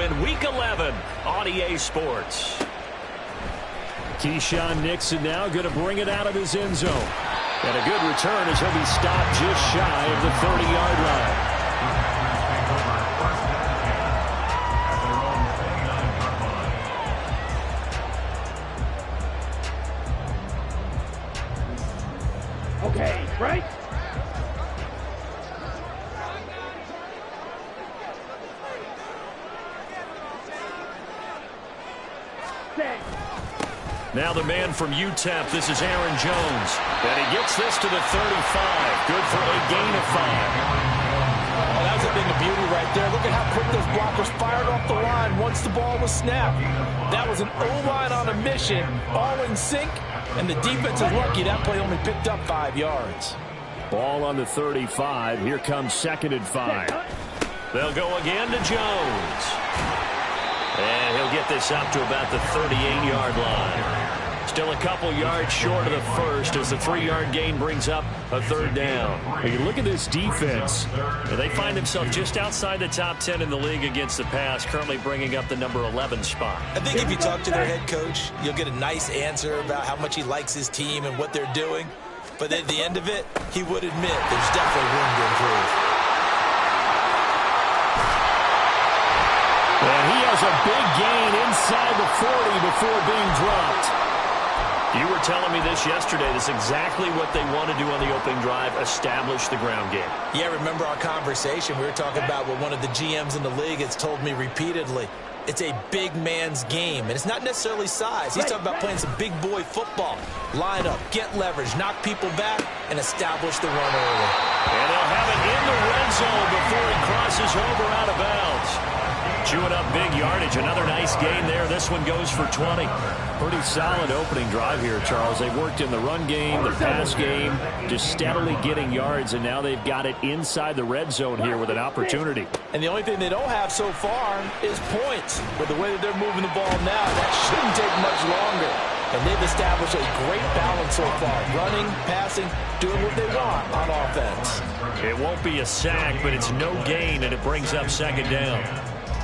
in Week 11 on EA Sports. Keyshawn Nixon now going to bring it out of his end zone. And a good return as he'll be stopped just shy of the 30-yard line. Okay, right? Now the man from UTEP, this is Aaron Jones. And he gets this to the 35. Good for a gain of 5. Oh, that was a thing of beauty right there. Look at how quick those blockers fired off the line once the ball was snapped. That was an O-line on a mission, all in sync, and the defense is lucky that play only picked up 5 yards. Ball on the 35. Here comes 2nd and 5. They'll go again to Jones. And he'll get this up to about the 38-yard line. Still a couple yards short of the first as the 3-yard gain brings up a 3rd down. When you look at this defense, they find themselves just outside the top 10 in the league against the pass, currently bringing up the number 11 spot. I think if you talk to their head coach, you'll get a nice answer about how much he likes his team and what they're doing. But at the end of it, he would admit there's definitely room to improve. And he has a big gain inside the 40 before being dropped. You were telling me this yesterday. This is exactly what they want to do on the opening drive, establish the ground game. Yeah, remember our conversation? We were talking about what one of the GMs in the league has told me repeatedly. It's a big man's game, and it's not necessarily size. He's talking about playing some big boy football. Line up, get leverage, knock people back, and establish the run early. And they'll have it in the red zone before he crosses over out of bounds. Chewing up big yardage. Another nice gain there. This one goes for 20. Pretty solid opening drive here, Charles. They've worked in the run game, the pass game, just steadily getting yards, and now they've got it inside the red zone here with an opportunity. And the only thing they don't have so far is points. With the way that they're moving the ball now, that shouldn't take much longer. And they've established a great balance so far. Running, passing, doing what they want on offense. It won't be a sack, but it's no gain, and it brings up 2nd down.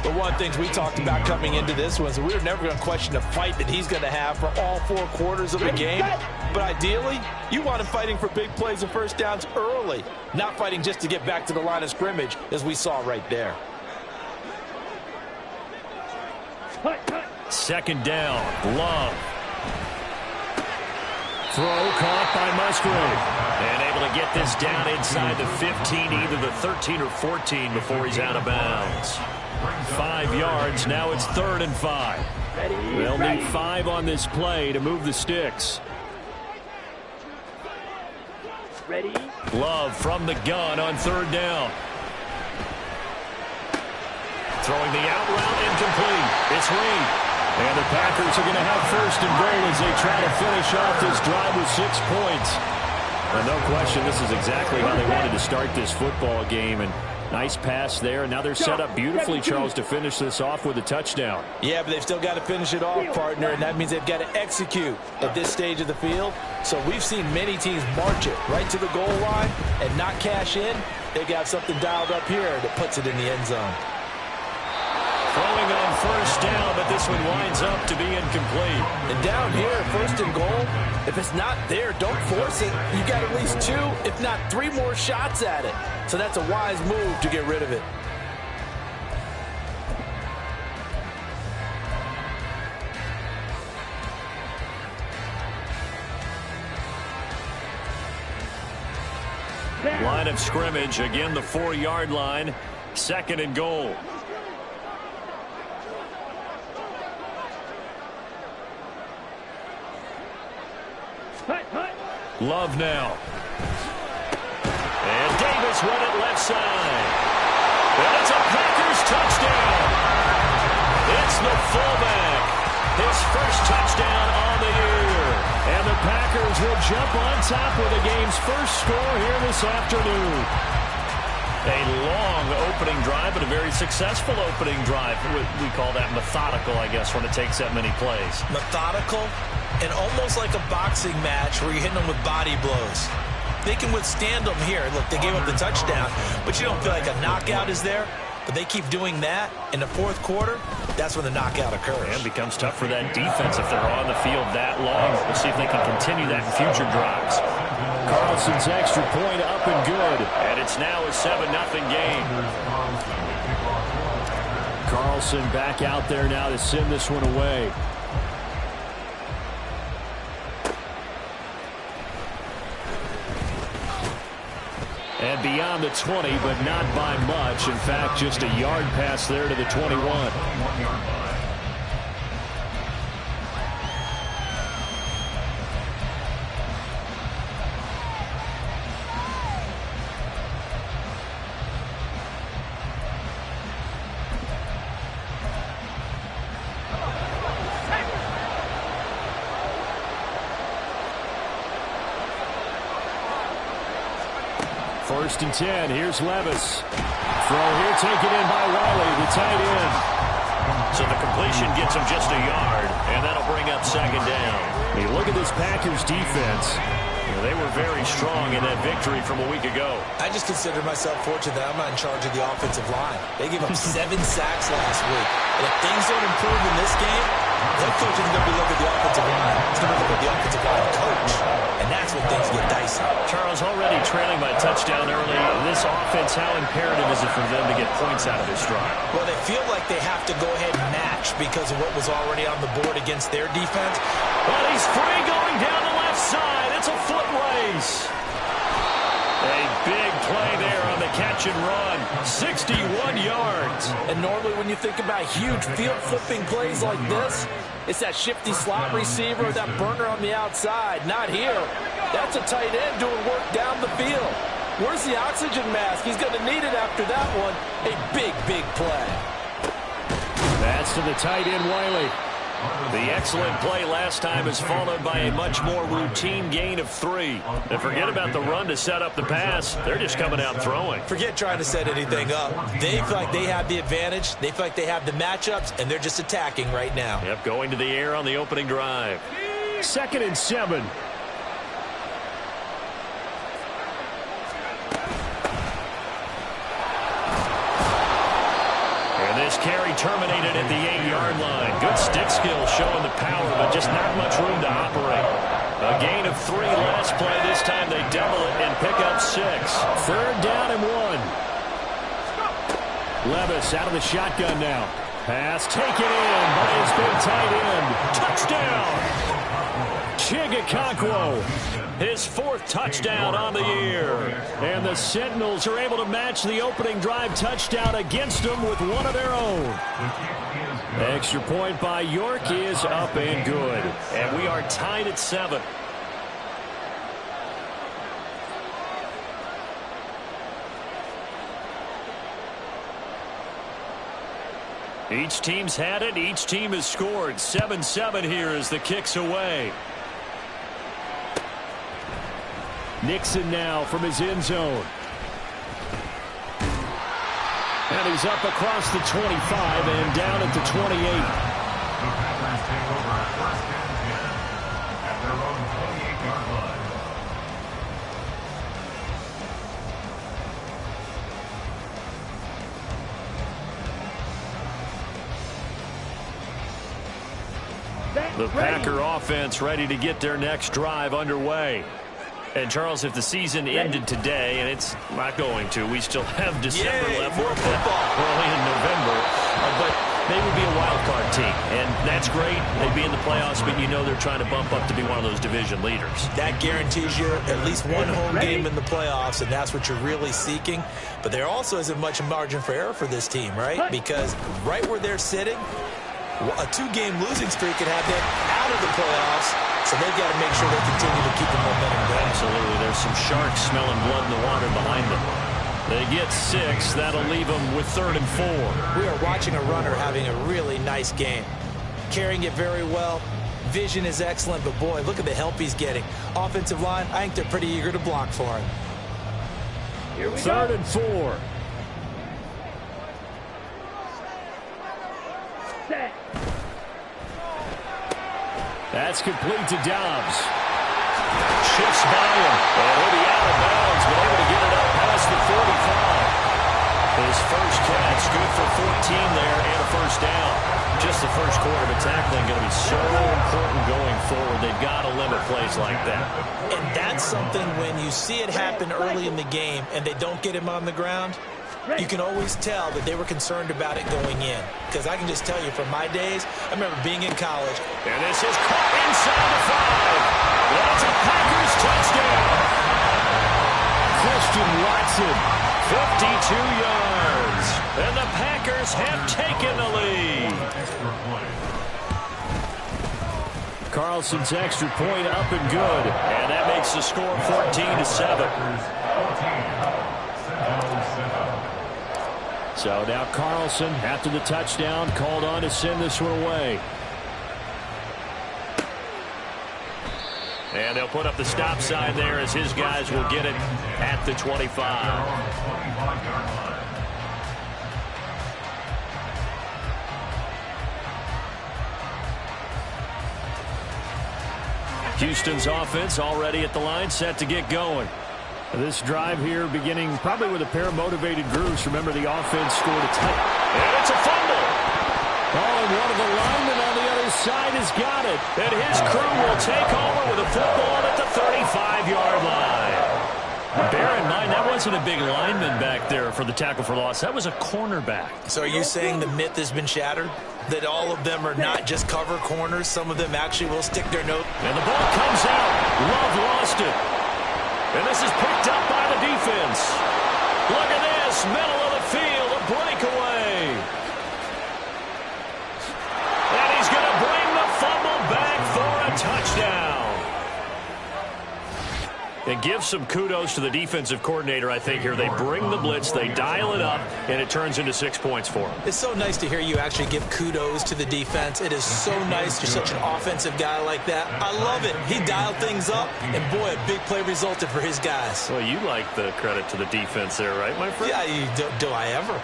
But one of the things we talked about coming into this was we were never going to question the fight that he's going to have for all 4 quarters of the game. But ideally, you want him fighting for big plays and first downs early, not fighting just to get back to the line of scrimmage, as we saw right there. 2nd down, Love. Throw caught by Musgrave. And able to get this down inside the 15, either the 13 or 14 before he's out of bounds. 5 yards. Now it's 3rd and 5. They'll need 5 on this play to move the sticks. Ready? Love from the gun on 3rd down. Throwing the out route incomplete. It's Reed. And the Packers are going to have 1st and goal as they try to finish off this drive with 6 points. Well, no question, this is exactly how they wanted to start this football game. And nice pass there. Now they're set up beautifully, Charles, to finish this off with a touchdown. Yeah, but they've still got to finish it off, partner, and that means they've got to execute at this stage of the field. So we've seen many teams march it right to the goal line and not cash in. They got something dialed up here that puts it in the end zone. Throwing on 1st down, but this one winds up to be incomplete. And down here, 1st and goal, if it's not there, don't force it. You got at least 2, if not 3 more shots at it. So that's a wise move to get rid of it. Line of scrimmage, again the 4-yard line, 2nd and goal. Love now. And Davis won it left side. And it's a Packers touchdown. It's the fullback. His first touchdown on the year. And the Packers will jump on top with the game's first score here this afternoon. A long opening drive, but a very successful opening drive. We call that methodical, I guess, when it takes that many plays. Methodical and almost like a boxing match where you're hitting them with body blows. They can withstand them here. Look, they gave up the touchdown, but you don't feel like a knockout is there. but they keep doing that in the fourth quarter, that's when the knockout occurs. And it becomes tough for that defense if they're on the field that long. We'll see if they can continue that in future drives. Carlson's extra point up and good. And it's now a 7-0 game. Carlson back out there now to send this one away. And beyond the 20, but not by much. In fact, just a yard pass there to the 21. First and 10. Here's Levis. Throw here taken in by Wiley, the tight end. So the completion gets him just a yard, and that'll bring up second down. You look at this Packers defense. They were very strong in that victory from a week ago. I just consider myself fortunate that I'm not in charge of the offensive line. They gave up 7 sacks last week. And if things don't improve in this game, head coach isn't going to be looking at the offensive line. He's going to look at the offensive line coach. And that's when things get dicey. Charles, already trailing by touchdown early. This offense, how imperative is it for them to get points out of this drive? Well, they feel like they have to go ahead and match because of what was already on the board against their defense. Well, he's free going down the left side. It's a foot race. A big play there on the catch and run. 61 yards. And normally when you think about huge field flipping plays like this, it's that shifty slot receiver, that burner on the outside. Not here. That's a tight end doing work down the field. Where's the oxygen mask? He's going to need it after that one. A big, big play. That's to the tight end, Wiley. The excellent play last time is followed by a much more routine gain of 3. And forget about the run to set up the pass. They're just coming out throwing. Forget trying to set anything up. They feel like they have the advantage. They feel like they have the matchups, and they're just attacking right now. Yep, going to the air on the opening drive. 2nd and 7. This carry terminated at the 8-yard line. Good stick skill showing the power, but just not much room to operate. A gain of 3 last play. This time they double it and pick up 6. 3rd down and 1. Levis out of the shotgun now. Pass taken in by his big tight end. Touchdown! Chigakonkwo. His 4th touchdown on the year. And the Sentinels are able to match the opening drive touchdown against them with one of their own. Extra point by York is up and good. And we are tied at 7. Each team's had it. Each team has scored. 7-7 here as the kick's away. Nixon now from his end zone. And he's up across the 25 and down at the 28. The Packer offense ready to get their next drive underway. And, Charles, if the season ended today, and it's not going to, we still have December left. More football. Early in November. But they would be a wild card team. And that's great. They'd be in the playoffs, but you know they're trying to bump up to be one of those division leaders. That guarantees you at least one home game in the playoffs, and that's what you're really seeking. But there also isn't much margin for error for this team, right? Because right where they're sitting, a 2-game losing streak could have them out of the playoffs, so they've got to make sure they continue to keep the momentum going. Absolutely. There's some sharks smelling blood in the water behind them. They get 6. That'll leave them with 3rd and 4. We are watching a runner having a really nice game. Carrying it very well. Vision is excellent, but boy, look at the help he's getting. Offensive line, I think they're pretty eager to block for him. Here we 3rd go. and 4. Set. That's complete to Dobbs. Shifts by him. And he'll be out of bounds, but able to get it up past the 45. His first catch, good for 14 there and a first down. Just the first quarter, but tackling going to be so important going forward. They've got to limit plays like that. And that's something when you see it happen early in the game and they don't get him on the ground, you can always tell that they were concerned about it going in. Because I can just tell you from my days, I remember being in college. And this is caught inside the 5. That's a Packers touchdown. Christian Watson, 52 yards. And the Packers have taken the lead. Carlson's extra point up and good. And that makes the score 14-7. So now Carlson, after the touchdown, called on to send this one away. And they'll put up the stop sign there as his guys will get it at the 25. Houston's offense already at the line, set to get going. This drive here beginning probably with a pair of motivated groups. Remember, the offense scored a touchdown. And it's a fumble. Oh, and one of the linemen on the other side has got it. And his crew will take over with a football at the 35-yard line. Bear in mind, that wasn't a big lineman back there for the tackle for loss. That was a cornerback. So are you saying the myth has been shattered? That all of them are not just cover corners? Some of them actually will stick their nose. And the ball comes out. Love lost it. And this is picked up by the defense. Look at this. Middle of the field. A breakaway. And he's going to bring the fumble back for a touchdown. And give some kudos to the defensive coordinator, I think, here. They bring the blitz, they dial it up, and it turns into 6 points for them. It's so nice to hear you actually give kudos to the defense. It is so nice. You're such an offensive guy like that. I love it. He dialed things up, and boy, a big play resulted for his guys. Well, you like the credit to the defense there, right, my friend? Yeah, do I ever?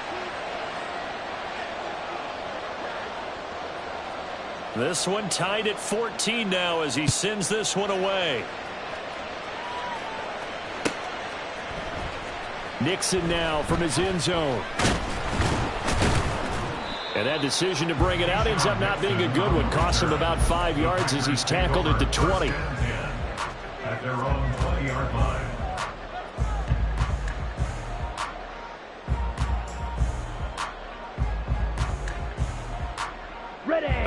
This one tied at 14 now as he sends this one away. Nixon now from his end zone. And that decision to bring it out ends up not being a good one. Costs him about 5 yards as he's tackled at the 20. At their own 20-yard line.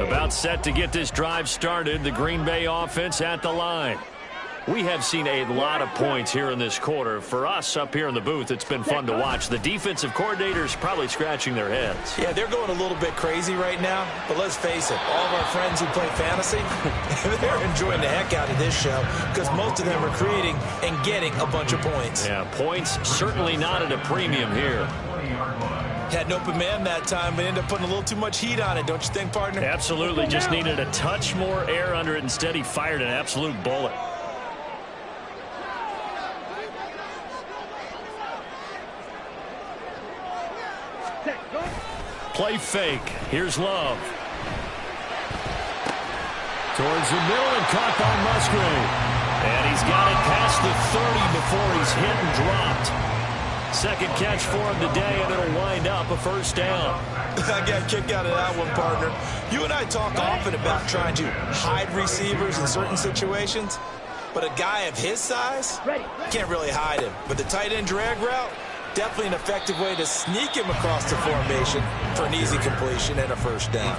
About set to get this drive started. The Green Bay offense at the line. We have seen a lot of points here in this quarter. For us up here in the booth, it's been fun to watch. The defensive coordinators probably scratching their heads. Yeah, they're going a little bit crazy right now. But let's face it, all of our friends who play fantasy, they're enjoying the heck out of this show because most of them are creating and getting a bunch of points. Yeah, points certainly not at a premium here. Had an open man that time, but ended up putting a little too much heat on it, don't you think, partner? Absolutely. Just needed a touch more air under it. Instead, he fired an absolute bullet. Play fake. Here's Love. Towards the middle and caught by Musgrave. And he's got it past the 30 before he's hit and dropped. Second catch for him today, and it'll wind up a first down. I got a kick out of that one, partner. You and I talk often about trying to hide receivers in certain situations, but a guy of his size can't really hide him. But the tight end drag route, definitely an effective way to sneak him across the formation for an easy completion and a first down.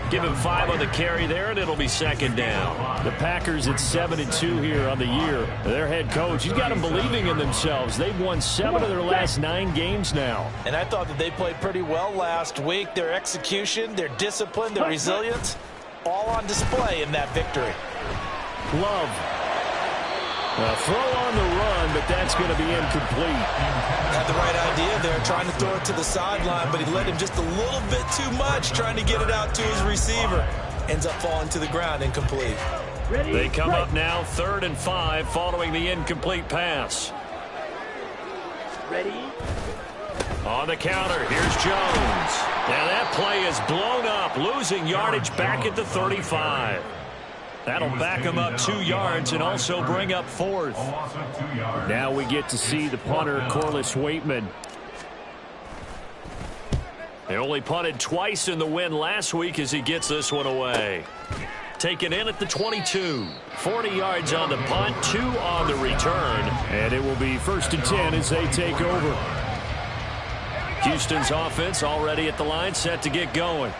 Give him 5 on the carry there, and it'll be second down. The Packers at 7-2 here on the year. Their head coach, he's got them believing in themselves. They've won 7 of their last 9 games now. And I thought that they played pretty well last week. Their execution, their discipline, their resilience, all on display in that victory. Love. A throw on the run, but that's going to be incomplete. Had the right idea there, trying to throw it to the sideline, but he let him just a little bit too much, trying to get it out to his receiver. Ends up falling to the ground, incomplete. They come up now 3rd and 5 following the incomplete pass. Ready? On the counter, here's Jones. Now that play is blown up, losing yardage back at the 35. That'll back him up 2 yards and also bring up 4th. Now we get to see the punter, Corliss Waitman. They only punted twice in the win last week as he gets this one away. Taken in at the 22. 40 yards on the punt, 2 on the return. And it will be 1st and 10 as they take over. Houston's offense already at the line, set to get going.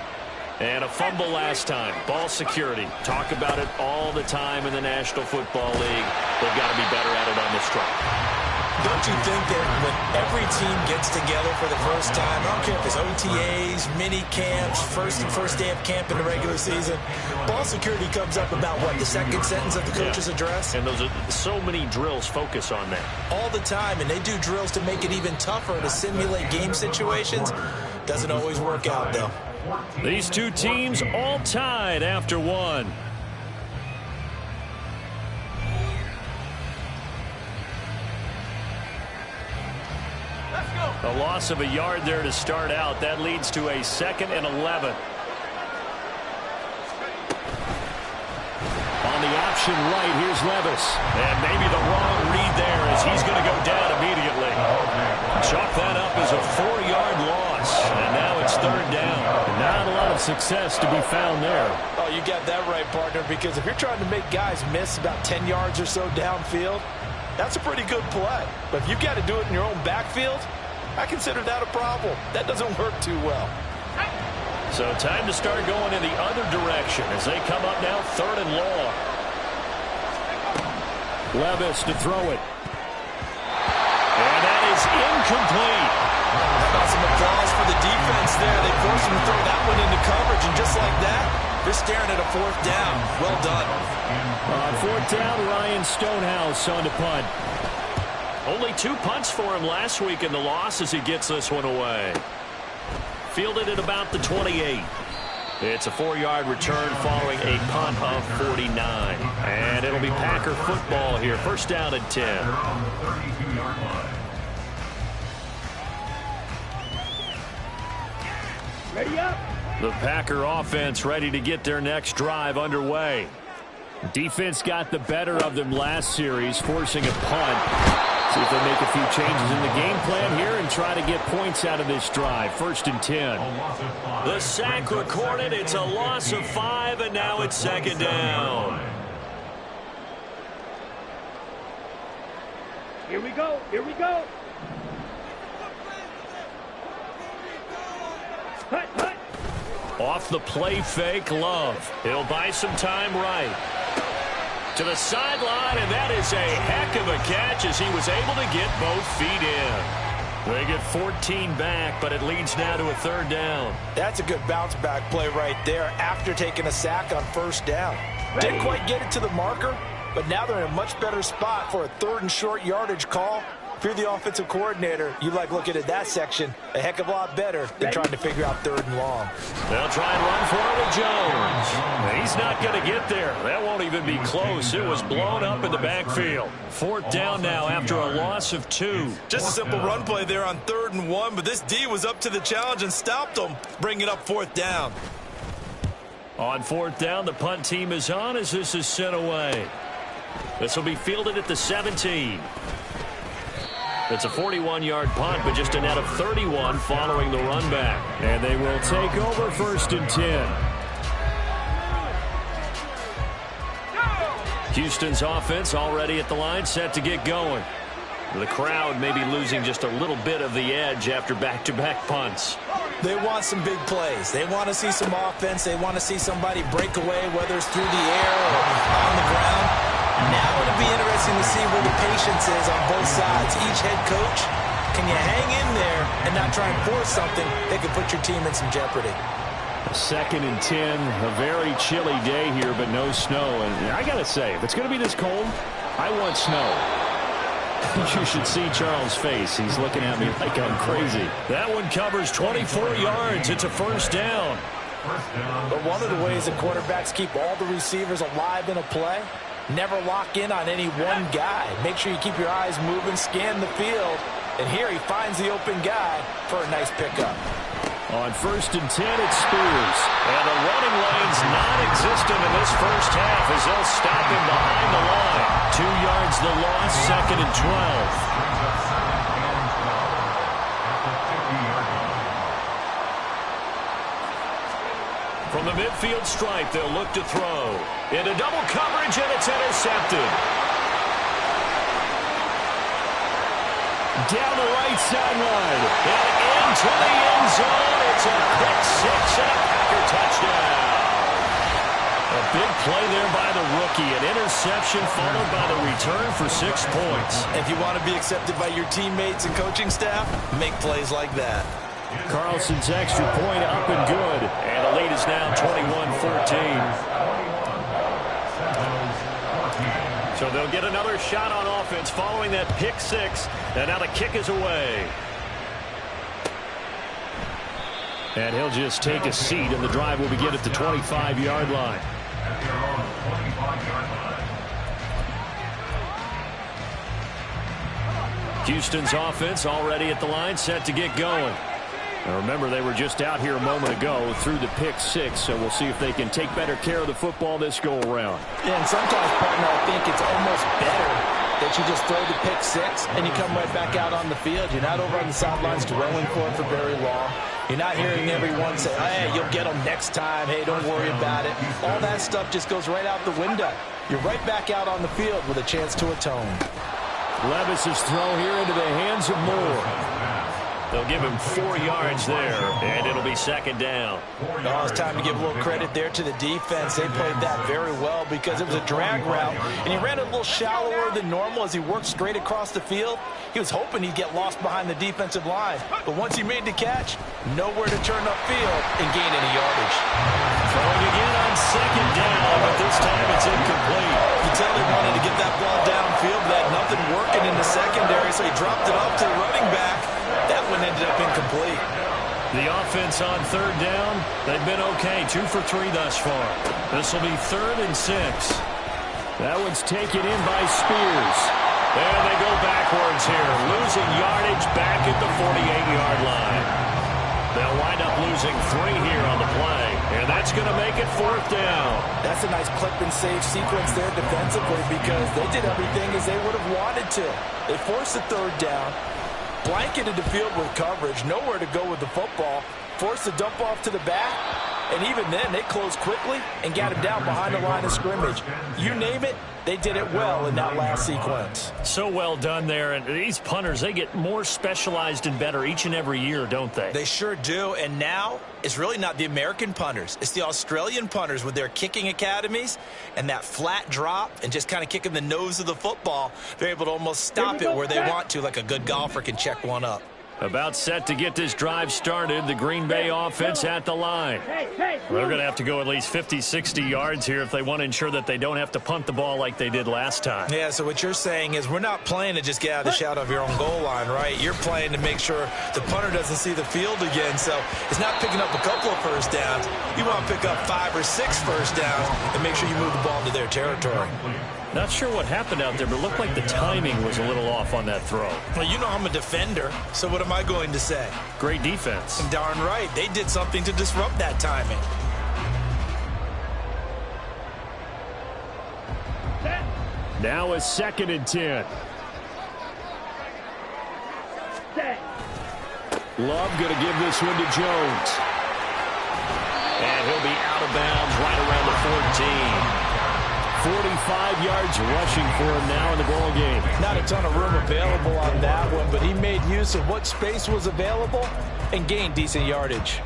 And a fumble last time. Ball security. Talk about it all the time in the National Football League. They've got to be better at it on this drive. Don't you think that when every team gets together for the first time, I don't care if it's OTAs, mini camps, first day of camp in the regular season, ball security comes up about what, the second sentence of the coach's address? And those are so many drills focus on that. All the time, and they do drills to make it even tougher to simulate game situations. Doesn't always work out, though. These two teams all tied after one. A loss of a yard there to start out. That leads to a 2nd and 11. On the option right, here's Levis. And maybe the wrong read there as he's going to go down immediately. Chalk that up as a 4-yard loss. And now it's 3rd down. Not a lot of success to be found there. Oh, you got that right, partner, because if you're trying to make guys miss about 10 yards or so downfield, that's a pretty good play. But if you've got to do it in your own backfield, I consider that a problem. That doesn't work too well. So time to start going in the other direction as they come up now 3rd and long. Levis to throw it. And that is incomplete. How about some applause for the defense there? They forced him to throw that one into coverage, and just like that, they're staring at a 4th down. Well done. On 4th down, Ryan Stonehouse on the punt. Only 2 punts for him last week in the loss as he gets this one away. Fielded at about the 28. It's a 4-yard return following a punt of 49. And it'll be Packer football here. 1st down and 10. Ready up. The Packer offense ready to get their next drive underway. Defense got the better of them last series, forcing a punt. See if they make a few changes in the game plan here and try to get points out of this drive. 1st and 10. The sack recorded. It's a loss of 5, and now it's 2nd down. Here we go. Here we go. Hut, hut. Off the play fake, Love. He'll buy some time right. To the sideline, and that is a heck of a catch as he was able to get both feet in. They get 14 back, but it leads now to a 3rd down. That's a good bounce back play right there after taking a sack on 1st down. Didn't quite get it to the marker, but now they're in a much better spot for a 3rd and short yardage call. If you're the offensive coordinator, you like looking at that section a heck of a lot better than trying to figure out 3rd and long. They'll try and run for it with Jones. He's not going to get there. That won't even be close. It was blown up in the backfield. 4th down now after a loss of 2. Just a simple run play there on 3rd and 1, but this D was up to the challenge and stopped them, bringing up 4th down. On 4th down, the punt team is on as this is sent away. This will be fielded at the 17. It's a 41-yard punt, but just a net of 31 following the run back. And they will take over 1st and 10. Houston's offense already at the line, set to get going. The crowd may be losing just a little bit of the edge after back-to-back punts. They want some big plays. They want to see some offense. They want to see somebody break away, whether it's through the air or on the ground. Now it'll be interesting to see where the patience is on both sides. Each head coach, can you hang in there and not try and force something that could put your team in some jeopardy? 2nd and 10, a very chilly day here, but no snow. And I got to say, if it's going to be this cold, I want snow. You should see Charles' face. He's looking at me like I'm crazy. That one covers 24 yards. It's a 1st down. But one of the ways that quarterbacks keep all the receivers alive in a play, never lock in on any one guy. Make sure you keep your eyes moving, scan the field, and here he finds the open guy for a nice pickup. On 1st and 10, it's Spears. And the running lane's non-existent in this first half as they'll stop him behind the line. 2 yards the loss, 2nd and 12. From the midfield stripe, they'll look to throw. Into double coverage, and it's intercepted. Down the right sideline. And into the end zone. It's a pick six and a Packer touchdown. A big play there by the rookie. An interception followed by the return for 6 points. If you want to be accepted by your teammates and coaching staff, make plays like that. Carlson's extra point up and good. And the lead is now 21-14. So they'll get another shot on offense following that pick six. And now the kick is away. And he'll just take a seat, and the drive will begin at the 25-yard line. Houston's offense already at the line, set to get going. Now remember, they were just out here a moment ago through the pick six, so we'll see if they can take better care of the football this go-around. Yeah, and sometimes, partner, I think it's almost better that you just throw the pick six and you come right back out on the field. You're not over on the sidelines dwelling for it for very long. You're not hearing everyone say, hey, you'll get them next time. Hey, don't worry about it. All that stuff just goes right out the window. You're right back out on the field with a chance to atone. Levis's throw here into the hands of Moore. They'll give him 4 yards there, and it'll be second down. Oh, it's time to give a little credit there to the defense. They played that very well because it was a drag route, and he ran a little shallower than normal as he worked straight across the field. He was hoping he'd get lost behind the defensive line, but once he made the catch, nowhere to turn upfield and gain any yardage. Throwing again on second down, but this time it's incomplete. You tell they wanted to get that ball downfield, but had nothing working in the secondary, so he dropped it off to the running back. That one ended up incomplete. The offense on third down, they've been okay. 2 for 3 thus far. This will be 3rd and 6. That one's taken in by Spears. And they go backwards here, losing yardage back at the 48-yard line. They'll wind up losing 3 here on the play, and that's going to make it 4th down. That's a nice clip and save sequence there defensively because they did everything as they would have wanted to. They forced the 3rd down, blanketed the field with coverage, nowhere to go with the football, forced the dump off to the back, and even then they closed quickly and got him down behind the line of scrimmage. You name it, they did it well in that last sequence. So well done there, and these punters, they get more specialized and better each and every year, don't they? They sure do, and now it's really not the American punters. It's the Australian punters with their kicking academies and that flat drop and just kind of kicking the nose of the football. They're able to almost stop it where they want to, like a good golfer can check one up. About set to get this drive started, the Green Bay offense at the line. They're going to have to go at least 50, 60 yards here if they want to ensure that they don't have to punt the ball like they did last time. Yeah, so what you're saying is we're not playing to just get out of the shadow of your own goal line, right? You're playing to make sure the punter doesn't see the field again, so it's not picking up a couple of first downs. You want to pick up 5 or 6 first downs and make sure you move the ball into their territory. Not sure what happened out there, but it looked like the timing was a little off on that throw. Well, you know I'm a defender, so what am I going to say? Great defense. Darn right. They did something to disrupt that timing. Now a 2nd and 10. Love going to give this one to Jones. And he'll be out of bounds right around the 14. 45 yards rushing for him now in the ball game. Not a ton of room available on that one, but he made use of what space was available and gained decent yardage.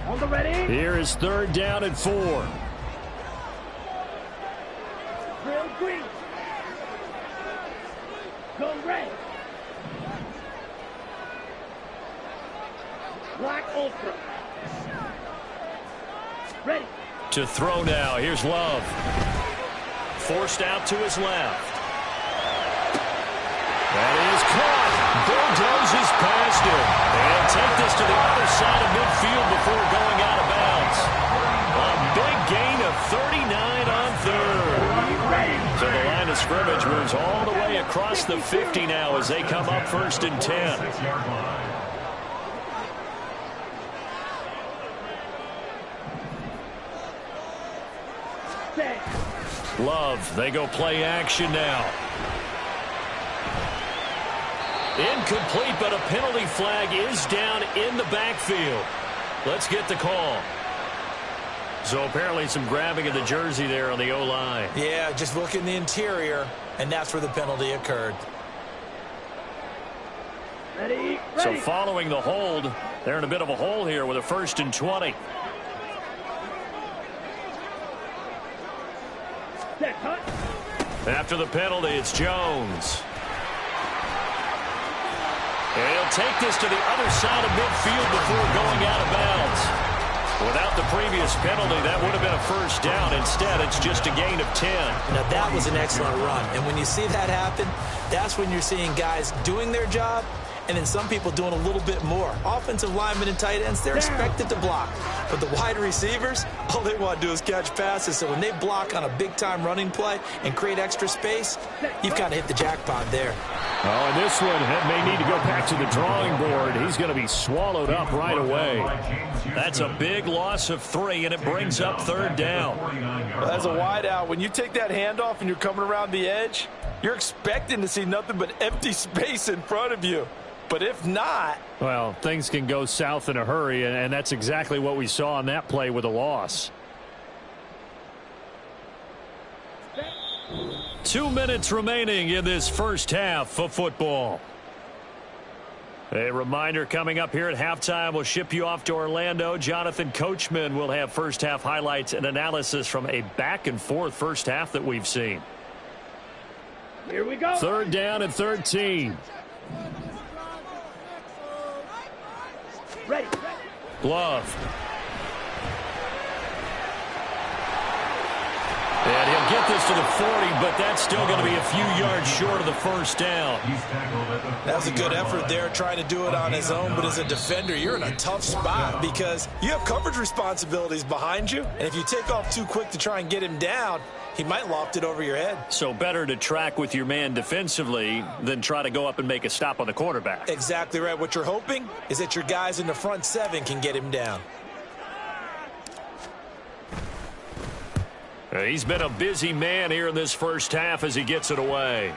On the ready. Here is 3rd down and 4. Real green. Go red. Black Ultra. Ready. To throw now. Here's Love. Forced out to his left. That is caught. Bulldozes past him. And take this to the other side of midfield before going out of bounds. A big gain of 39 on 3rd. So the line of scrimmage moves all the way across the 50 now as they come up 1st and 10. Love, they go play action now. Incomplete, but a penalty flag is down in the backfield. Let's get the call. So apparently some grabbing of the jersey there on the O-line. Yeah, just look in the interior, and that's where the penalty occurred. Ready. So following the hold, they're in a bit of a hole here with a 1st and 20. Set, cut. After the penalty, it's Jones. And he'll take this to the other side of midfield before going out of bounds. Without the previous penalty, that would have been a 1st down. Instead, it's just a gain of 10. Now, that was an excellent run. And when you see that happen, that's when you're seeing guys doing their job and then some people doing a little bit more. Offensive linemen and tight ends, they're expected to block. But the wide receivers, all they want to do is catch passes. So when they block on a big-time running play and create extra space, you've got to hit the jackpot there. Oh, and this one may need to go back to the drawing board. He's going to be swallowed up right away. That's a big loss of 3, and it brings up 3rd down. Well, as a wideout, when you take that handoff and you're coming around the edge, you're expecting to see nothing but empty space in front of you. But if not... Well, things can go south in a hurry, and that's exactly what we saw on that play with a loss. 2 minutes remaining in this first half of football. A reminder coming up here at halftime. We'll ship you off to Orlando. Jonathan Coachman will have first half highlights and analysis from a back-and-forth first half that we've seen. Here we go. 3rd down and 13. Ready. Glove. And he'll get this to the 40, but that's still going to be a few yards short of the 1st down. That was a good effort there, trying to do it on his own. But as a defender, you're in a tough spot because you have coverage responsibilities behind you. And if you take off too quick to try and get him down, he might loft it over your head. So better to track with your man defensively than try to go up and make a stop on the quarterback. Exactly right. What you're hoping is that your guys in the front 7 can get him down. He's been a busy man here in this first half as he gets it away.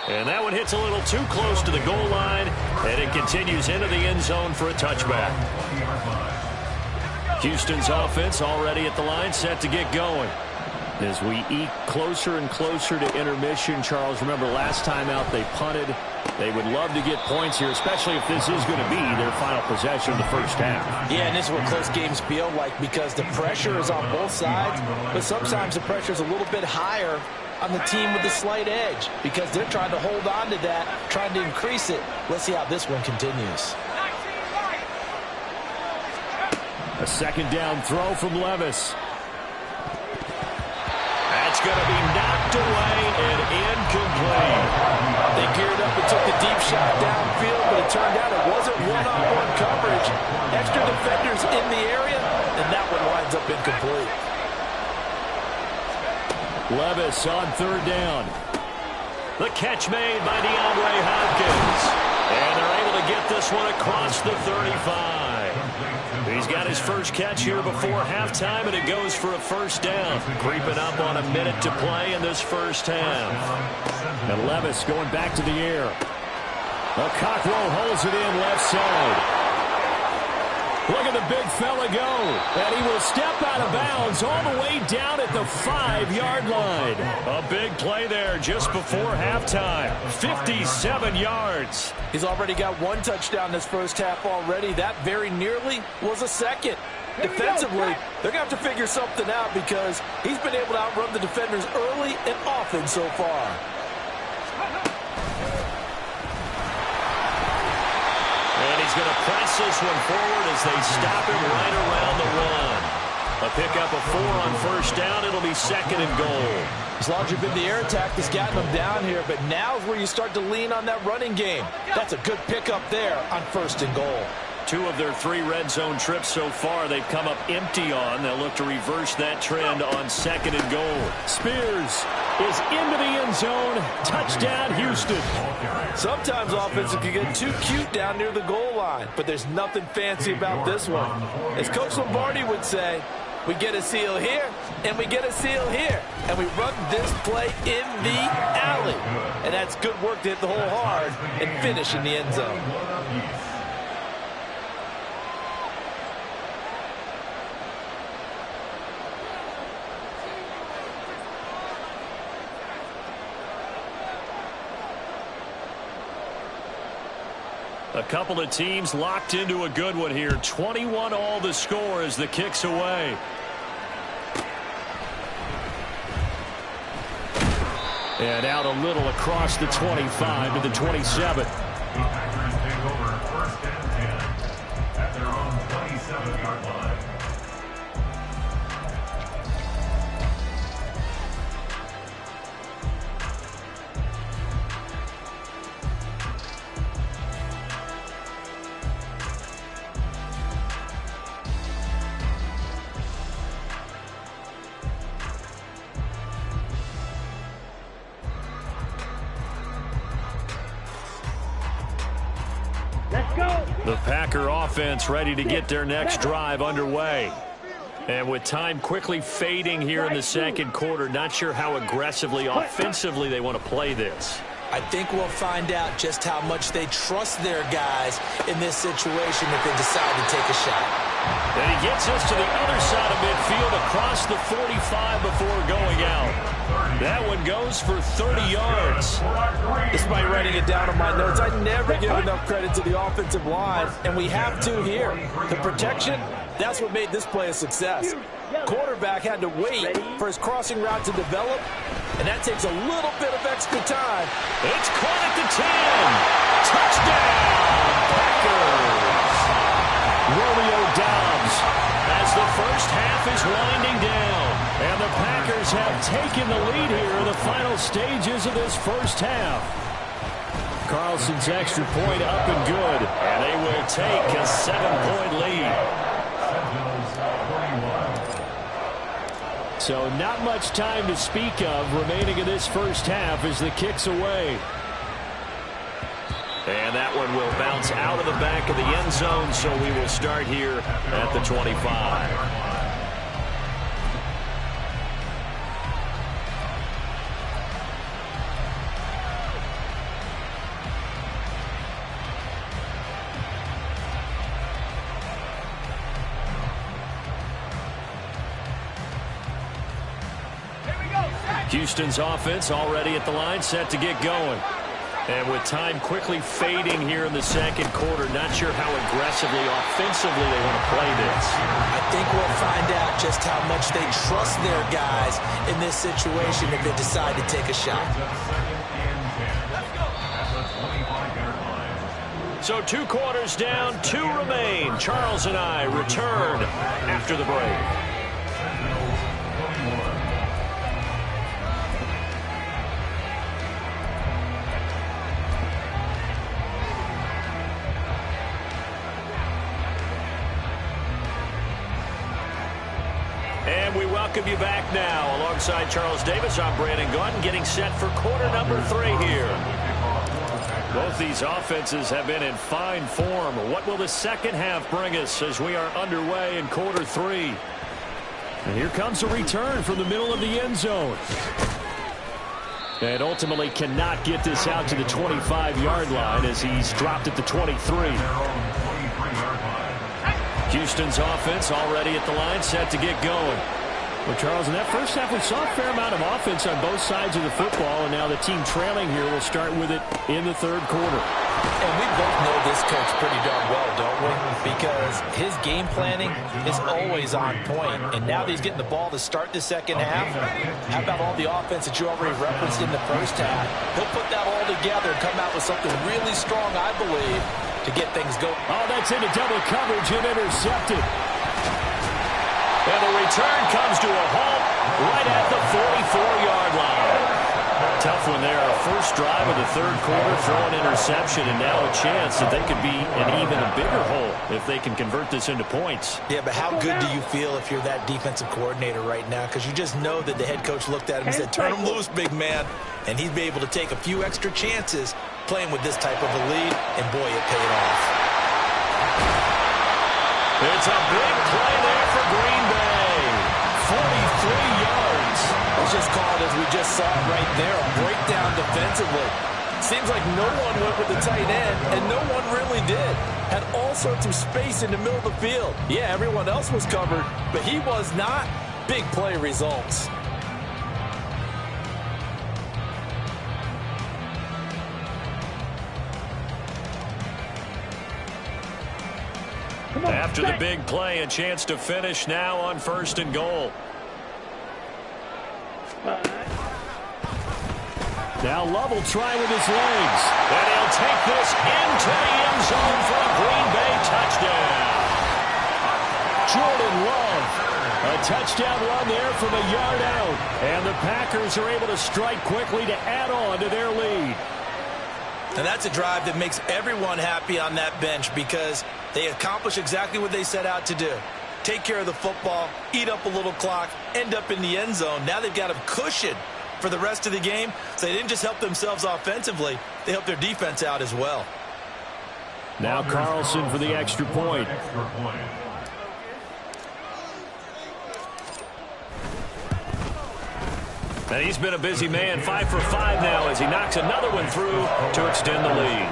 And that one hits a little too close to the goal line, and it continues into the end zone for a touchback. Houston's offense already at the line, set to get going. As we eke closer and closer to intermission, Charles, remember last time out they punted. They would love to get points here, especially if this is going to be their final possession of the first half. Yeah, and this is what close games feel like because the pressure is on both sides, but sometimes the pressure is a little bit higher on the team with the slight edge because they're trying to hold on to that, trying to increase it. Let's see how this one continues. A 2nd down throw from Levis. That's going to be knocked away and incomplete. They geared up and took the deep shot downfield, but it turned out it wasn't one-on-one coverage. Extra defenders in the area, and that one winds up incomplete. Levis on 3rd down. The catch made by DeAndre Hopkins. And they're able to get this one across the 35. He's got his first catch here before halftime, and it goes for a 1st down. Creeping up on a minute to play in this first half. And Levis going back to the air. Cockrell holds it in left side. Look at the big fella go. And he will step out of bounds all the way down at the 5-yard line. A big play there just before halftime. 57 yards. He's already got 1 touchdown this first half already. That very nearly was a 2nd. Defensively, they're going to have to figure something out because he's been able to outrun the defenders early and often so far. And he's going to press this one forward as they stop him right around the 1. A pickup of 4 on 1st down. It'll be 2nd and goal. It's largely been the air attack that's gotten them down here, but now is where you start to lean on that running game. That's a good pickup there on 1st and goal. 2 of their 3 red zone trips so far they've come up empty on. They'll look to reverse that trend on 2nd and goal. Spears is into the end zone. Touchdown, Houston. Sometimes offenses can get too cute down near the goal line, but there's nothing fancy about this one. As Coach Lombardi would say, We get a seal here, and we get a seal here. And we run this play in the alley. And that's good work to hit the hole hard and finish in the end zone. A couple of teams locked into a good one here. 21 all the score as the kick's away. And out a little across the 25 to the 27. The Packers take over 1st and 10 at their own 27-yard line. Let's go. The Packer offense ready to get their next drive underway. And with time quickly fading here in the second quarter, not sure how aggressively, offensively they want to play this. I think we'll find out just how much they trust their guys in this situation if they decide to take a shot. And he gets us to the other side of midfield across the 45 before going out. That one goes for 30 yards. Despite writing it down on my notes, I never give enough credit to the offensive line, and we have to here. The protection, that's what made this play a success. Quarterback had to wait for his crossing route to develop, and that takes a little bit of extra time. It's caught at the 10. Touchdown, Packers. Romeo Doubs as the first half is winding down. And the Packers have taken the lead here in the final stages of this first half. Carlson's extra point up and good. And they will take a 7-point lead. So not much time to speak of remaining in this first half as the kick's away. And that one will bounce out of the back of the end zone, so we will start here at the 25. Houston's offense already at the line, set to get going. And with time quickly fading here in the second quarter, not sure how aggressively, offensively they want to play this. I think we'll find out just how much they trust their guys in this situation if they decide to take a shot. So 2 quarters down, 2 remain. Charles and I return after the break. And we welcome you back now. Alongside Charles Davis, I'm Brandon Gaudin, getting set for quarter number 3 here. Both these offenses have been in fine form. What will the second half bring us as we are underway in quarter 3? And here comes a return from the middle of the end zone. And ultimately cannot get this out to the 25-yard line as he's dropped at the 23. Houston's offense already at the line, set to get going. Well, Charles, in that first half, we saw a fair amount of offense on both sides of the football, and now the team trailing here will start with it in the third quarter. And we both know this coach pretty darn well, don't we? Because his game planning is always on point. And now that he's getting the ball to start the second half, how about all the offense that you already referenced in the first half? He'll put that all together and come out with something really strong, I believe, to get things going. Oh, that's into double coverage and intercepted. And the return comes to a halt right at the 44-yard line. Tough one there. First drive of the third quarter, throw an interception, and now a chance that they could be in even a bigger hole if they can convert this into points. Yeah, but how good do you feel if you're that defensive coordinator right now? Because you just know that the head coach looked at him and said, turn him loose, big man. And he'd be able to take a few extra chances playing with this type of a lead, and boy, it paid off. It's a big play there for Green Bay. was just called, as we just saw right there, a breakdown defensively. Seems like no one went with the tight end, and no one really did. Had all sorts of space in the middle of the field. Yeah, everyone else was covered, but he was not. Big play results. After the big play, a chance to finish now on 1st and goal. Now Love will try with his legs. And he'll take this into the end zone for a Green Bay touchdown. Jordan Love. A touchdown run there from a yard out. And the Packers are able to strike quickly to add on to their lead. And that's a drive that makes everyone happy on that bench because they accomplish exactly what they set out to do. Take care of the football, eat up a little clock, end up in the end zone. Now they've got a cushion for the rest of the game. So they didn't just help themselves offensively, they helped their defense out as well. Now Carlson for the extra point. And he's been a busy man, 5 for 5 now as he knocks another one through to extend the lead.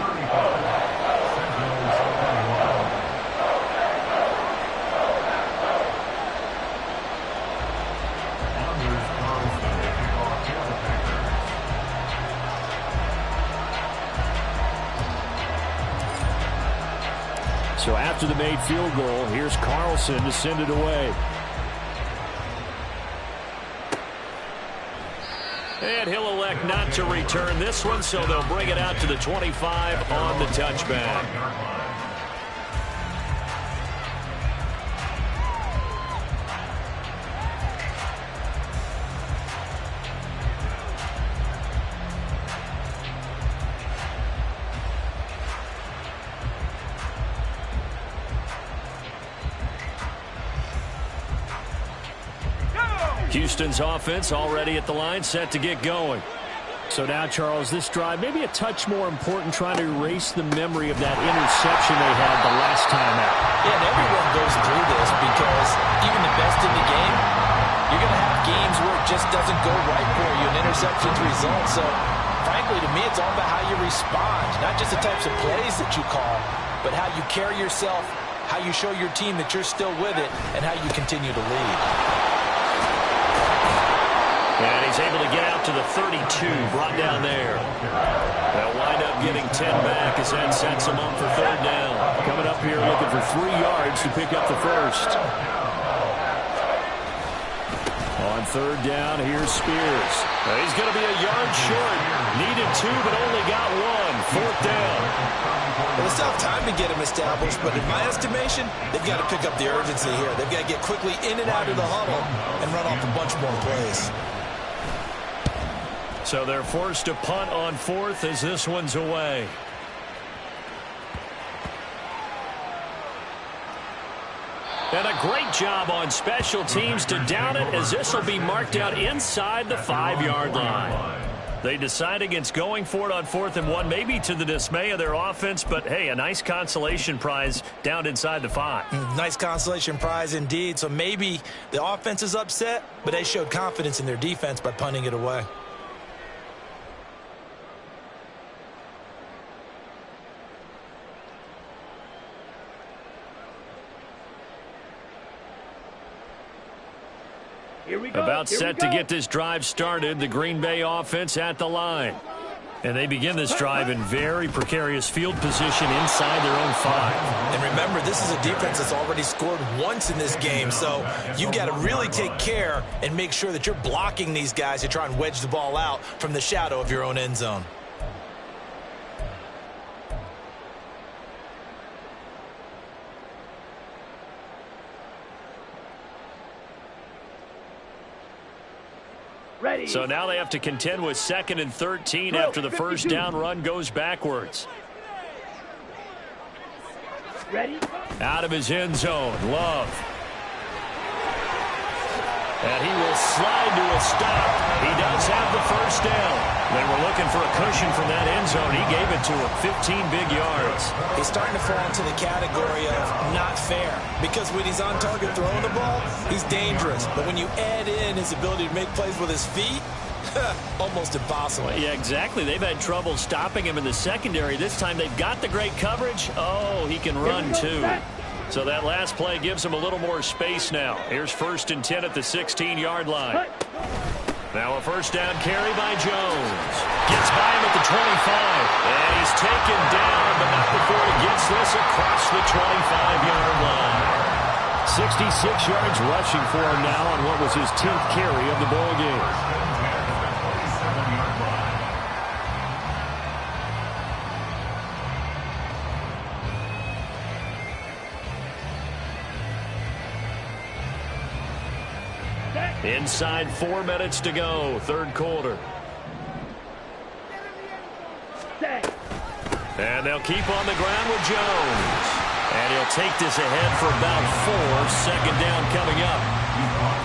So after the made field goal, here's Carlson to send it away. And he'll elect not to return this one, so they'll bring it out to the 25 on the touchback. Houston's offense already at the line, set to get going. So now, Charles, this drive maybe a touch more important, trying to erase the memory of that interception they had the last time out. Yeah, and everyone goes through this because even the best in the game, you're going to have games where it just doesn't go right for you, and interceptions result. So, frankly, to me, it's all about how you respond, not just the types of plays that you call, but how you carry yourself, how you show your team that you're still with it, and how you continue to lead. And he's able to get out to the 32, brought down there. They'll wind up getting 10 back as that sets him up for 3rd down. Coming up here looking for 3 yards to pick up the first. On 3rd down, here's Spears. He's going to be a yard short. Needed 2, but only got 1. 4th down. Well, it's not time to get him established, but in my estimation, they've got to pick up the urgency here. They've got to get quickly in and out of the huddle and run off a bunch more plays. So they're forced to punt on 4th as this one's away. And a great job on special teams to down it, as this will be marked out inside the 5-yard line. They decide against going for it on 4th and 1, maybe to the dismay of their offense, but hey, a nice consolation prize down inside the 5. Nice consolation prize indeed. So maybe the offense is upset, but they showed confidence in their defense by punting it away. About set to get this drive started, the Green Bay offense at the line. And they begin this drive in very precarious field position inside their own 5. And remember, this is a defense that's already scored once in this game, so you've got to really take care and make sure that you're blocking these guys to try and wedge the ball out from the shadow of your own end zone. Ready. So now they have to contend with 2nd and 13 after the 1st down run goes backwards. Ready. Out of his end zone, Love. And he will slide to a stop. He does have the 1st down. They were looking looking for a cushion from that end zone. He gave it to him. 15 big yards. He's starting to fall into the category of not fair, because when he's on target throwing the ball, he's dangerous. But when you add in his ability to make plays with his feet, almost impossible. Yeah, exactly. They've had trouble stopping him in the secondary. This time they've got the great coverage. Oh, he can run too. So that last play gives him a little more space now. Here's 1st and 10 at the 16-yard line. Now a first down carry by Jones. Gets by him at the 25. And he's taken down, but not before he gets this across the 25-yard line. 66 yards rushing for him now on what was his 10th carry of the ball game. Inside 4 minutes to go, 3rd quarter. And they'll keep on the ground with Jones. And he'll take this ahead for about 4. 2nd down coming up.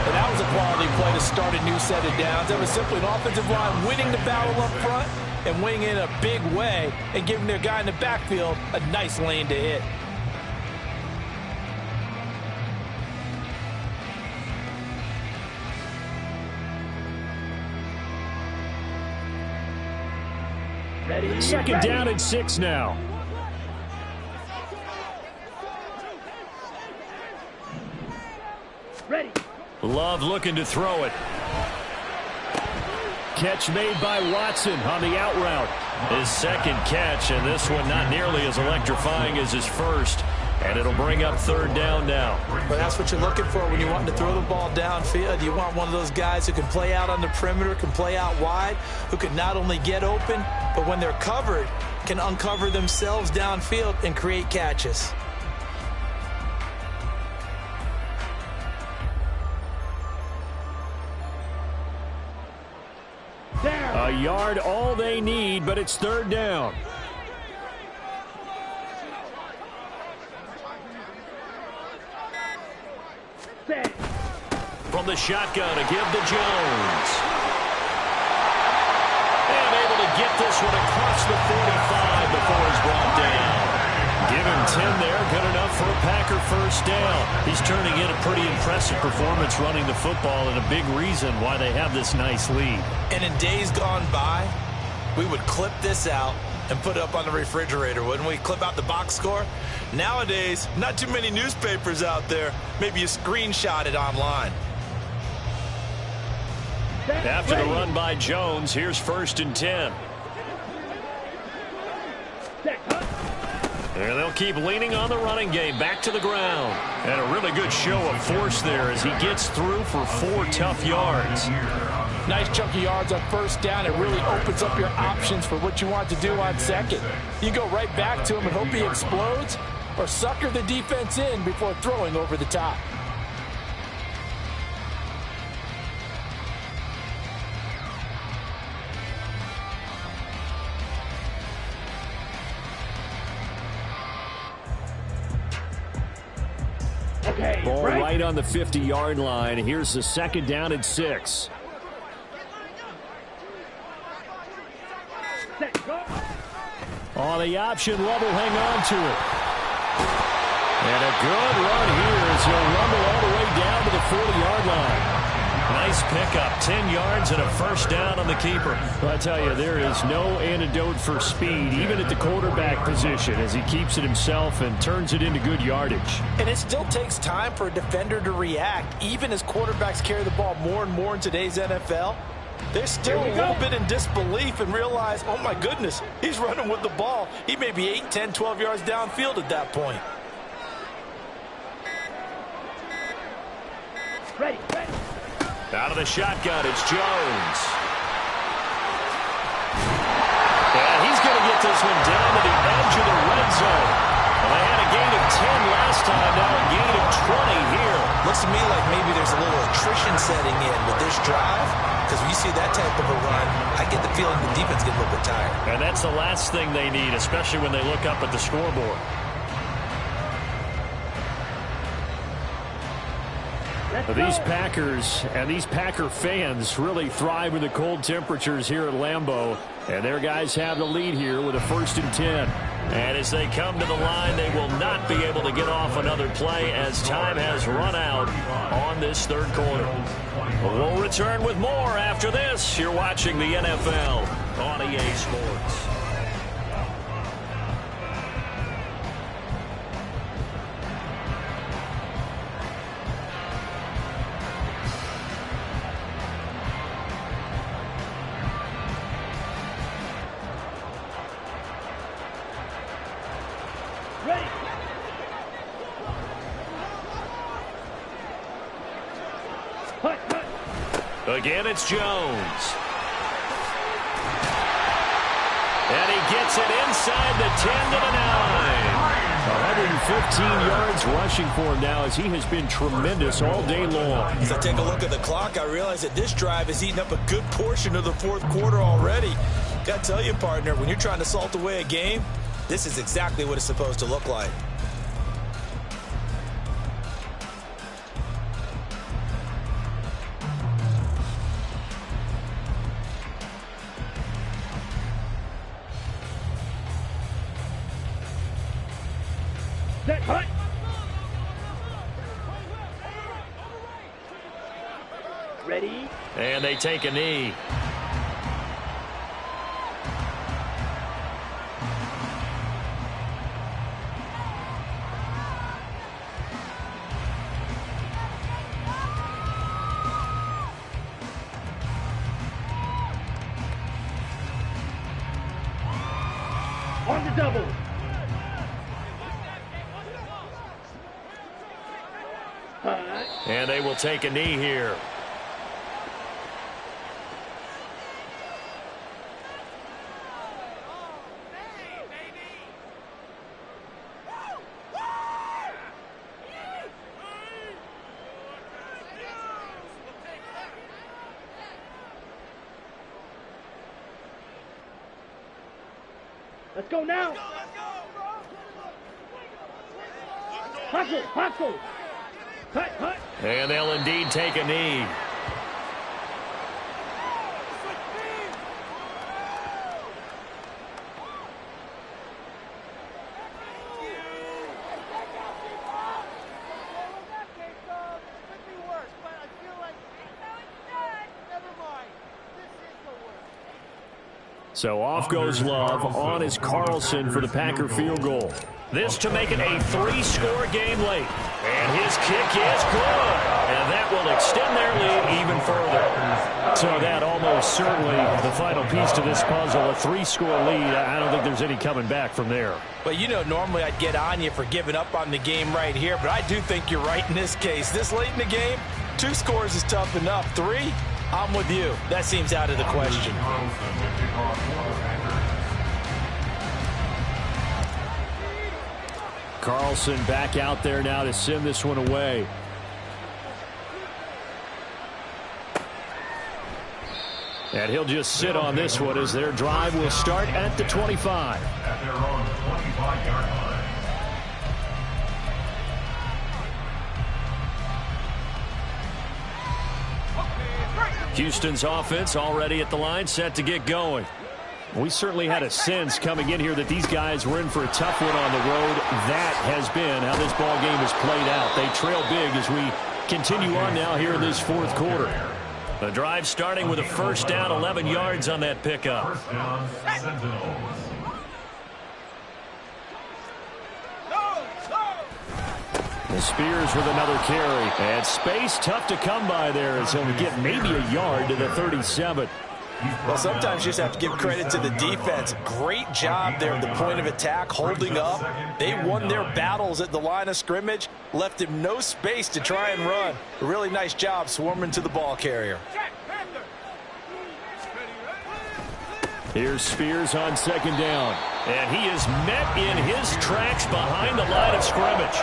And that was a quality play to start a new set of downs. That was simply an offensive line winning the battle up front and winning in a big way and giving their guy in the backfield a nice lane to hit. Second down and 6 now. Ready. Love looking to throw it. Catch made by Watson on the out route. His 2nd catch, and this one not nearly as electrifying as his first. And it'll bring up 3rd down now. But that's what you're looking for when you want to throw the ball downfield. You want one of those guys who can play out on the perimeter, can play out wide, who can not only get open, but when they're covered, can uncover themselves downfield and create catches. A yard all they need, but it's 3rd down. From the shotgun to give to Jones. And able to get this one across the 45 before he's brought down. Give him 10 there, good enough for a Packer 1st down. He's turning in a pretty impressive performance running the football, and a big reason why they have this nice lead. And in days gone by, we would clip this out and put it up on the refrigerator, wouldn't we? Clip out the box score. Nowadays, not too many newspapers out there. Maybe you screenshot it online. After the run by Jones, here's 1st and 10. And they'll keep leaning on the running game. Back to the ground. And a really good show of force there as he gets through for 4 tough yards. Nice chunk of yards on 1st down. It really opens up your options for what you want to do on 2nd. You go right back to him and hope he explodes, or sucker the defense in before throwing over the top. Okay, Ball right on the 50-yard line. Here's the 2nd down and 6. On the option, Love will hang on to it. And a good run here as he'll rumble all the way down to the 40-yard line. Nice pickup, 10 yards and a 1st down on the keeper. Well, I tell you, there is no antidote for speed, even at the quarterback position, as he keeps it himself and turns it into good yardage. And it still takes time for a defender to react, even as quarterbacks carry the ball more and more in today's NFL. They're still a little bit in disbelief and realize, oh my goodness, he's running with the ball. He may be 8, 10, 12 yards downfield at that point. Ready. Out of the shotgun, it's Jones. And he's going to get this one down to the edge of the red zone. Well, they had a gain of 10 last time, now a gain of 20 here. Looks to me like maybe there's a little attrition setting in with this drive, because when you see that type of a run, I get the feeling the defense gets a little bit tired. And that's the last thing they need, especially when they look up at the scoreboard. These Packers and these Packer fans really thrive in the cold temperatures here at Lambeau. And their guys have the lead here with a 1st and 10. And as they come to the line, they will not be able to get off another play as time has run out on this 3rd quarter. We'll return with more after this. You're watching the NFL on EA Sports. Again, it's Jones. And he gets it inside the 10 to the 9. 115 yards rushing for him now as he has been tremendous all day long. As I take a look at the clock, I realize that this drive has eaten up a good portion of the 4th quarter already. Got to tell you, partner, when you're trying to salt away a game, this is exactly what it's supposed to look like. Ready? And they take a knee. On the double. And they will take a knee here. Let's go now. Hustle, hustle. Cut, cut. And they'll indeed take a knee. So off goes Love. On is Carlson for the Packer field goal. This to make it a 3-score game late. And his kick is good. And that will extend their lead even further. So that almost certainly the final piece to this puzzle, a 3-score lead. I don't think there's any coming back from there. But, you know, normally I'd get on you for giving up on the game right here. But I do think you're right in this case. This late in the game, 2 scores is tough enough. 3, I'm with you. That seems out of the question. Carlson back out there now to send this one away. And he'll just sit on this one as their drive will start at the 25. At their own 25-yard line. Houston's offense already at the line, set to get going. We certainly had a sense coming in here that these guys were in for a tough one on the road. That has been how this ball game has played out. They trail big as we continue on now here in this 4th quarter. The drive starting with a 1st down, 11 yards on that pickup. 1st down, Sentinels. Spears with another carry. And space tough to come by there as he'll get maybe a yard to the 37. Well, sometimes you just have to give credit to the defense. Great job there at the point of attack, holding up. They won their battles at the line of scrimmage, left him no space to try and run. A really nice job swarming to the ball carrier. Here's Spears on 2nd down. And he is met in his tracks behind the line of scrimmage.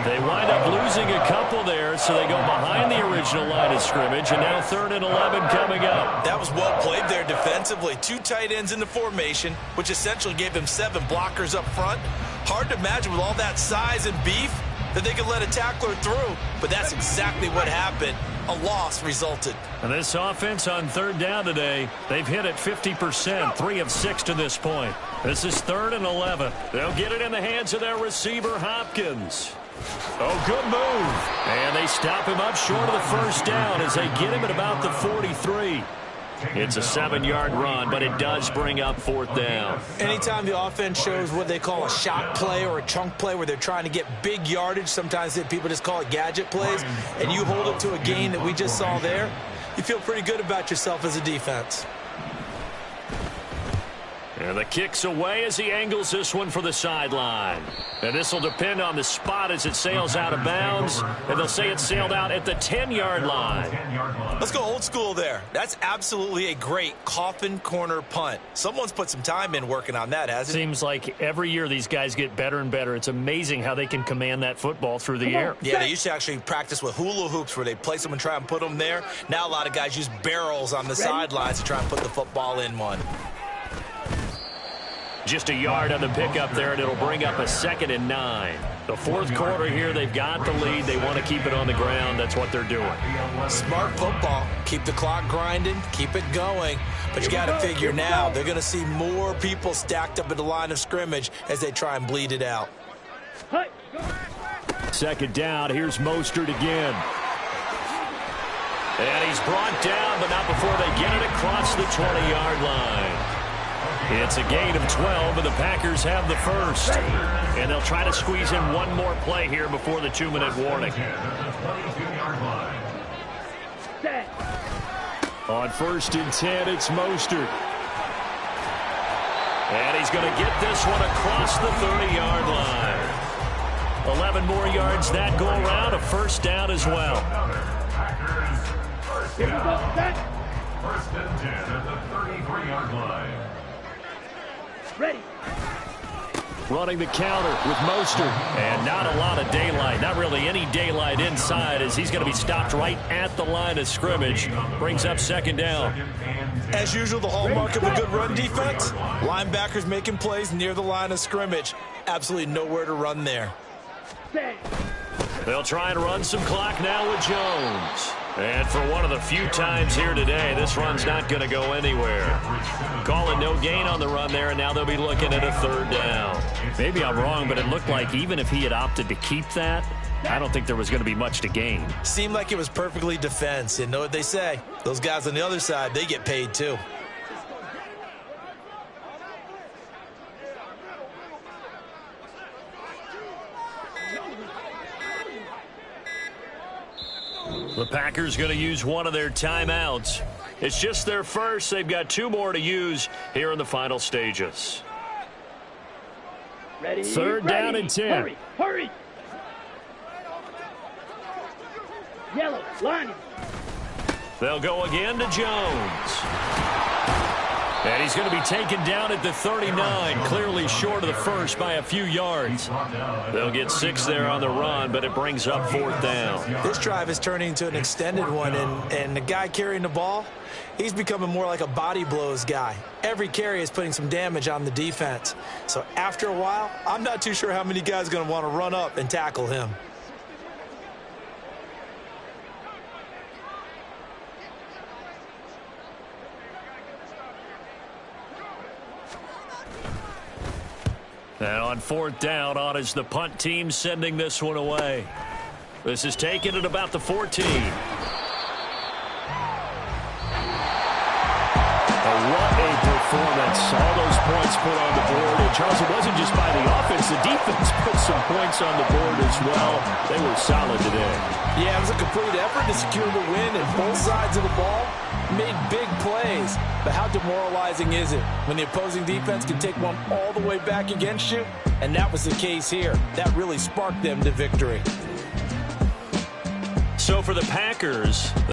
They wind up losing a couple there, so they go behind the original line of scrimmage, and now 3rd and 11 coming up. That was well played there defensively. 2 tight ends in the formation, which essentially gave them 7 blockers up front. Hard to imagine with all that size and beef, that they could let a tackler through, but that's exactly what happened. A loss resulted. And this offense on third down today, they've hit it 50%, 3 of 6 to this point. This is 3rd and 11. They'll get it in the hands of their receiver, Hopkins. Oh, good move. And they stop him up short of the first down as they get him at about the 43. It's a 7-yard run, but it does bring up 4th down. Anytime the offense shows what they call a shot play or a chunk play where they're trying to get big yardage, sometimes people just call it gadget plays, and you hold it to a gain that we just saw there, you feel pretty good about yourself as a defense. And the kick's away as he angles this one for the sideline. And this will depend on the spot as it sails out of bounds. And they'll say it sailed out at the 10-yard line. Let's go old school there. That's absolutely a great coffin corner punt. Someone's put some time in working on that, hasn't it? Seems like every year these guys get better and better. It's amazing how they can command that football through the air. Yeah, they used to actually practice with hula hoops where they place them and try and put them there. Now a lot of guys use barrels on the sidelines to try and put the football in one. Just a yard on the pickup there, and it'll bring up a 2nd and 9. The 4th quarter here, they've got the lead. They want to keep it on the ground. That's what they're doing. Smart football. Keep the clock grinding. Keep it going. But you got to figure now they're going to see more people stacked up at the line of scrimmage as they try and bleed it out. 2nd down. Here's Mostert again. And he's brought down, but not before they get it across the 20-yard line. It's a gain of 12, and the Packers have the first. And they'll try to squeeze in one more play here before the 2-minute warning. On 1st and 10, it's Mostert. And he's going to get this one across the 30-yard line. 11 more yards that go around, a first down as well. Here we go, set. 1st and 10 at the 33-yard line. Ready. Running the counter with Mostert. And not a lot of daylight. Not really any daylight inside as he's going to be stopped right at the line of scrimmage. Brings up 2nd down. As usual, the hallmark of a good run defense, linebackers making plays near the line of scrimmage. Absolutely nowhere to run there. Set. They'll try and run some clock now with Jones. And for one of the few times here today, this run's not going to go anywhere. Calling no gain on the run there, and now they'll be looking at a 3rd down. Maybe I'm wrong, but it looked like even if he had opted to keep that, I don't think there was going to be much to gain. Seemed like it was perfectly defense. And know what they say? Those guys on the other side, they get paid too. The Packers going to use one of their timeouts. It's just their first. They've got 2 more to use here in the final stages. Ready. 3rd down and 10. Hurry, hurry. Yellow, line. They'll go again to Jones. And he's going to be taken down at the 39, clearly short of the first by a few yards. They'll get 6 there on the run, but it brings up 4th down. This drive is turning into an extended one, and the guy carrying the ball, he's becoming more like a body blows guy. Every carry is putting some damage on the defense. So after a while, I'm not too sure how many guys are going to want to run up and tackle him. And on 4th down, on is the punt team sending this one away. This is taken at about the 14. What a performance. All those points put on the board. And Charles, it wasn't just by the offense. The defense put some points on the board as well. They were solid today. Yeah, it was a complete effort to secure the win, and both sides of the ball made big plays. But how demoralizing is it when the opposing defense can take one all the way back against you? And that was the case here. That really sparked them to victory. So for the Packers,